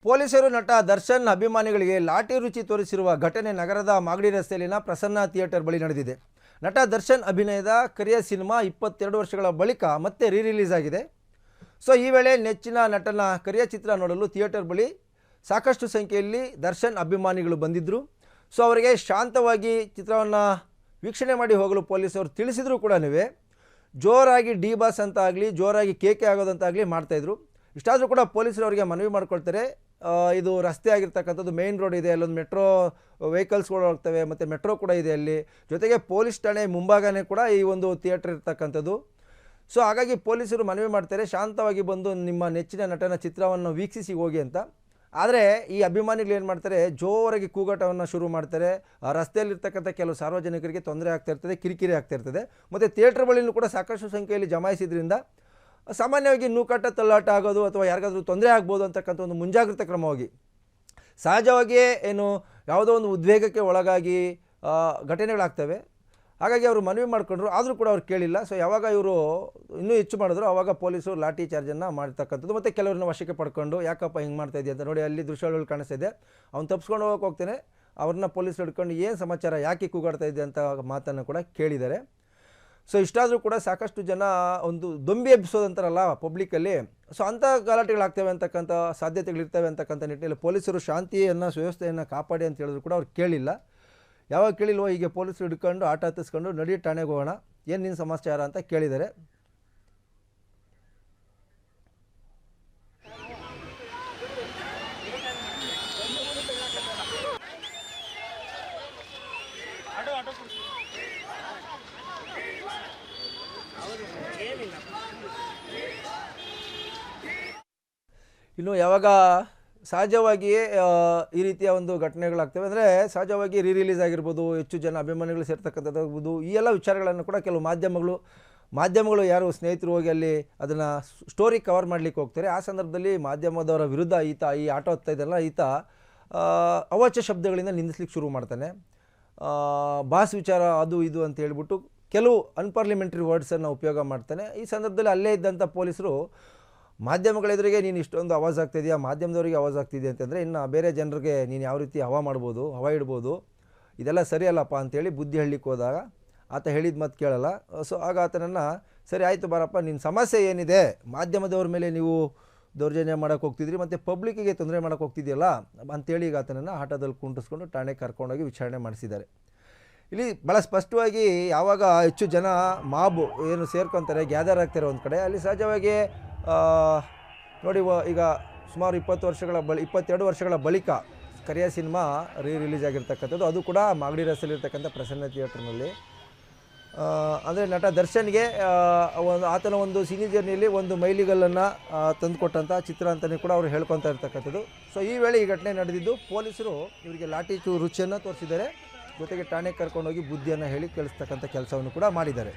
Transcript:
ಪೊಲೀಸರು ನಟ ದರ್ಶನ್ ಅಭಿಮಾನಿಗಳಿಗೆ ಲಾಠಿ ರುಚಿ ತೋರಿಸಿರುವ ಘಟನೆ ನಗರದ ಮಾಗಡಿ ರಸ್ತೆಯಲ್ಲಿನ ಪ್ರಸನ್ನ ಥಿಯೇಟರ್ ಬಳಿ ನಡೆದಿದೆ. ನಟ ದರ್ಶನ್ ಅಭಿನಯದ ಕರಿಯ ಸಿನಿಮಾ 22 ವರ್ಷಗಳ ಬಳಿಕ ಮತ್ತೆ ರಿಲೀಸ್ ಆಗಿದೆ. ಸೊ ಈ ವೇಳೆ ನೆಚ್ಚಿನ ನಟನ ಕರಿಯ ಚಿತ್ರ ನೋಡಲು ಥಿಯೇಟರ್ ಬಳಿ ಸಾಕಷ್ಟು ಸಂಖ್ಯೆಯಲ್ಲಿ ದರ್ಶನ್ ಅಭಿಮಾನಿಗಳು ಬಂದಿದ್ದರು. ಸೊ ಅವರಿಗೆ ಶಾಂತವಾಗಿ ಚಿತ್ರವನ್ನು ವೀಕ್ಷಣೆ ಮಾಡಿ ಹೋಗಲು ಪೊಲೀಸರು ತಿಳಿಸಿದರೂ ಕೂಡ ಜೋರಾಗಿ ಡಿ ಬಾಸ್ ಅಂತ ಆಗಲಿ ಜೋರಾಗಿ ಕೇಕೆ ಆಗೋದಂತಾಗಲಿ ಮಾಡ್ತಾಯಿದ್ರು. ಇಷ್ಟಾದರೂ ಕೂಡ ಪೊಲೀಸರು ಅವರಿಗೆ ಮನವಿ ಮಾಡ್ಕೊಳ್ತಾರೆ, ಇದು ರಸ್ತೆ ಆಗಿರ್ತಕ್ಕಂಥದ್ದು, ಮೇನ್ ರೋಡ್ ಇದೆ, ಅಲ್ಲೊಂದು ಮೆಟ್ರೋ ವೆಹಿಕಲ್ಸ್ಗಳು ಹೋಗ್ತವೆ ಮತ್ತು ಮೆಟ್ರೋ ಕೂಡ ಇದೆ ಅಲ್ಲಿ, ಜೊತೆಗೆ ಪೊಲೀಸ್ ಠಾಣೆ ಮುಂಭಾಗನೇ ಕೂಡ ಈ ಒಂದು ಥಿಯೇಟರ್ ಇರ್ತಕ್ಕಂಥದ್ದು. ಸೊ ಹಾಗಾಗಿ ಪೊಲೀಸರು ಮನವಿ ಮಾಡ್ತಾರೆ, ಶಾಂತವಾಗಿ ಬಂದು ನಿಮ್ಮ ನೆಚ್ಚಿನ ನಟನ ಚಿತ್ರವನ್ನು ವೀಕ್ಷಿಸಿ ಹೋಗಿ ಅಂತ. ಆದರೆ ಈ ಅಭಿಮಾನಿಗಳು ಏನು ಮಾಡ್ತಾರೆ, ಜೋರಾಗಿ ಕೂಗಾಟವನ್ನು ಶುರು ಮಾಡ್ತಾರೆ. ರಸ್ತೆಯಲ್ಲಿರ್ತಕ್ಕಂಥ ಕೆಲವು ಸಾರ್ವಜನಿಕರಿಗೆ ತೊಂದರೆ ಆಗ್ತಾಯಿರ್ತದೆ, ಕಿರಿಕಿರಿ ಆಗ್ತಾಯಿರ್ತದೆ. ಮತ್ತು ಥಿಯೇಟರ್ ಬಳಿಯೂ ಕೂಡ ಸಾಕಷ್ಟು ಸಂಖ್ಯೆಯಲ್ಲಿ ಜಮಾಯಿಸಿದ್ರಿಂದ ಸಾಮಾನ್ಯವಾಗಿ ನೂಕಾಟ ತಳ್ಳಾಟ ಆಗೋದು ಅಥವಾ ಯಾರಿಗಾದ್ರೂ ತೊಂದರೆ ಆಗ್ಬೋದು ಅಂತಕ್ಕಂಥ ಒಂದು ಮುಂಜಾಗ್ರತಾ ಕ್ರಮವಾಗಿ ಸಹಜವಾಗಿಯೇ ಯಾವುದೋ ಒಂದು ಉದ್ವೇಗಕ್ಕೆ ಒಳಗಾಗಿ ಘಟನೆಗಳಾಗ್ತವೆ. ಹಾಗಾಗಿ ಅವರು ಮನವಿ ಮಾಡಿಕೊಂಡ್ರು, ಆದರೂ ಕೂಡ ಅವ್ರು ಕೇಳಿಲ್ಲ. ಸೊ ಯಾವಾಗ ಇವರು ಇನ್ನೂ ಹೆಚ್ಚು ಮಾಡಿದ್ರು ಆವಾಗ ಪೊಲೀಸರು ಲಾಠಿ ಚಾರ್ಜನ್ನು ಮಾಡ್ತಕ್ಕಂಥದ್ದು ಮತ್ತು ಕೆಲವ್ರನ್ನ ವಶಕ್ಕೆ ಪಡ್ಕೊಂಡು ಯಾಕಪ್ಪ ಹಿಂಗೆ ಮಾಡ್ತಾಯಿದ್ದೆ ಅಂತ ನೋಡಿ ಅಲ್ಲಿ ದೃಶ್ಯಗಳು ಕಾಣಿಸ್ತಾ ಇದೆ. ಅವ್ನು ತಪ್ಪಿಸ್ಕೊಂಡು ಹೋಗ್ತೇನೆ, ಅವ್ರನ್ನ ಪೊಲೀಸರು ಹಿಡ್ಕೊಂಡು ಏನು ಸಮಾಚಾರ, ಯಾಕೆ ಕೂಗಾಡ್ತಾ ಇದ್ದೆ ಅಂತ ಮಾತನ್ನು ಕೂಡ ಕೇಳಿದ್ದಾರೆ. ಸೊ ಇಷ್ಟಾದರೂ ಕೂಡ ಸಾಕಷ್ಟು ಜನ ಒಂದು ದೊಂಬಿ ಎಬ್ಬಿಸೋದಂತಾರಲ್ಲ ಪಬ್ಲಿಕ್ಕಲ್ಲಿ, ಸೊ ಅಂಥ ಗಲಾಟೆಗಳಾಗ್ತವೆ ಅಂತಕ್ಕಂಥ ಸಾಧ್ಯತೆಗಳಿರ್ತವೆ ಅಂತಕ್ಕಂಥ ನಿಟ್ಟಿನಲ್ಲಿ ಪೊಲೀಸರು ಶಾಂತಿಯನ್ನು ಸುವ್ಯವಸ್ಥೆಯನ್ನು ಕಾಪಾಡಿ ಅಂತ ಹೇಳಿದ್ರು ಕೂಡ ಅವ್ರು ಕೇಳಿಲ್ಲ. ಯಾವಾಗ ಕೇಳಿಲ್ವೋ ಹೀಗೆ ಪೊಲೀಸರು ಹಿಡ್ಕೊಂಡು ಆಟ ಹತ್ತಿಸ್ಕೊಂಡು ನಡಿ ಠಾಣೆಗೆ ಹೋಗೋಣ, ಏನು ನಿನ್ನ ಸಮಾಚಾರ ಅಂತ ಕೇಳಿದ್ದಾರೆ. ಇನ್ನು ಯಾವಾಗ ಸಹಜವಾಗಿಯೇ ಈ ರೀತಿಯ ಒಂದು ಘಟನೆಗಳಾಗ್ತವೆ ಅಂದರೆ ಸಹಜವಾಗಿ ರಿಲೀಸ್ ಆಗಿರ್ಬೋದು, ಹೆಚ್ಚು ಜನ ಅಭಿಮಾನಿಗಳು ಸೇರ್ತಕ್ಕಂಥದ್ದಾಗ್ಬೋದು, ಈ ಎಲ್ಲ ವಿಚಾರಗಳನ್ನು ಕೂಡ ಕೆಲವು ಮಾಧ್ಯಮಗಳು ಯಾರು ಸ್ನೇಹಿತರು ಹೋಗಿ ಅಲ್ಲಿ ಅದನ್ನು ಸ್ಟೋರಿ ಕವರ್ ಮಾಡಲಿಕ್ಕೆ ಹೋಗ್ತಾರೆ. ಆ ಸಂದರ್ಭದಲ್ಲಿ ಮಾಧ್ಯಮದವರ ವಿರುದ್ಧ ಈ ಆಟೋ ಹತ್ತಾ ಇದೆಯಲ್ಲ ಈತ ಅವಾಚ್ಯ ಶಬ್ದಗಳಿಂದ ನಿಂದಿಸ್ಲಿಕ್ಕೆ ಶುರು ಮಾಡ್ತಾನೆ. ಬಾಸ್ ವಿಚಾರ ಅದು ಇದು ಅಂತ ಹೇಳ್ಬಿಟ್ಟು ಕೆಲವು ಅನ್ಪಾರ್ಲಿಮೆಂಟ್ರಿ ವರ್ಡ್ಸನ್ನು ಉಪಯೋಗ ಮಾಡ್ತಾನೆ. ಈ ಸಂದರ್ಭದಲ್ಲಿ ಅಲ್ಲೇ ಇದ್ದಂಥ ಪೊಲೀಸರು ಮಾಧ್ಯಮಗಳೆದುರಿಗೆ ನೀನು ಇಷ್ಟೊಂದು ಆವಾಜ್ ಆಗ್ತಿದೆಯಾ, ಮಾಧ್ಯಮದವರಿಗೆ ಆವಾಜ್ ಆಗ್ತಿದೆಯಾ ಅಂತಂದರೆ ಇನ್ನು ಬೇರೆ ಜನರಿಗೆ ನೀನು ಯಾವ ರೀತಿ ಹವಾ ಇಡ್ಬೋದು, ಇದೆಲ್ಲ ಸರಿಯಲ್ಲಪ್ಪ ಅಂತೇಳಿ ಬುದ್ಧಿ ಹೇಳಲಿಕ್ಕೆ ಹೋದಾಗ ಆತ ಹೇಳಿದ ಮಾತು ಕೇಳಲ್ಲ. ಸೊ ಆಗ ಆತನನ್ನು ಸರಿ ಆಯಿತು ಬಾರಪ್ಪ, ನಿನ್ನ ಸಮಸ್ಯೆ ಏನಿದೆ, ಮಾಧ್ಯಮದವ್ರ ಮೇಲೆ ನೀವು ದೌರ್ಜನ್ಯ ಮಾಡೋಕ್ಕೆ ಹೋಗ್ತಿದ್ರಿ ಮತ್ತು ಪಬ್ಲಿಕ್ಕಿಗೆ ತೊಂದರೆ ಮಾಡೋಕ್ಕೆ ಹೋಗ್ತಿದೆಯಲ್ಲ ಅಂತೇಳಿ ಈಗ ಆತನನ್ನು ಆಟೋದಲ್ಲಿ ಕುಂಟಿಸ್ಕೊಂಡು ಠಾಣೆಗೆ ಕರ್ಕೊಂಡೋಗಿ ವಿಚಾರಣೆ ಮಾಡಿಸಿದ್ದಾರೆ. ಇಲ್ಲಿ ಭಾಳ ಸ್ಪಷ್ಟವಾಗಿ ಯಾವಾಗ ಹೆಚ್ಚು ಜನ ಮಾಬು ಏನು ಸೇರ್ಕೊತಾರೆ, ಗ್ಯಾದರ್ ಆಗ್ತಾರೆ ಒಂದು ಕಡೆ, ಅಲ್ಲಿ ಸಹಜವಾಗಿ ನೋಡಿ ಈಗ ಸುಮಾರು 22 ವರ್ಷಗಳ ಬಳಿಕ ಕರಿಯ ಸಿನಿಮಾ ರಿಲೀಸ್ ಆಗಿರ್ತಕ್ಕಂಥದ್ದು, ಅದು ಕೂಡ ಮಾಗಡಿ ರಸ್ತೆಯಲ್ಲಿರ್ತಕ್ಕಂಥ ಪ್ರಸನ್ನ ಥಿಯೇಟರ್ನಲ್ಲಿ. ಅಂದರೆ ನಟ ದರ್ಶನ್ಗೆ ಆತನ ಒಂದು ಸಿನಿ ಜರ್ನಿಯಲ್ಲಿ ಒಂದು ಮೈಲಿಗಲ್ಲನ್ನು ತಂದುಕೊಟ್ಟಂಥ ಚಿತ್ರ ಅಂತಲೇ ಕೂಡ ಅವರು ಹೇಳ್ಕೊತಾ ಇರ್ತಕ್ಕಂಥದ್ದು. ಸೊ ಈ ವೇಳೆ ಈ ಘಟನೆ ನಡೆದಿದ್ದು ಪೊಲೀಸರು ಇವರಿಗೆ ಲಾಠಿ ರುಚಿಯನ್ನು ತೋರಿಸಿದ್ದಾರೆ, ಜೊತೆಗೆ ಠಾಣೆಗೆ ಕರ್ಕೊಂಡೋಗಿ ಬುದ್ಧಿಯನ್ನು ಹೇಳಿ ಕಳಿಸ್ತಕ್ಕಂಥ ಕೆಲಸವನ್ನು ಕೂಡ ಮಾಡಿದ್ದಾರೆ.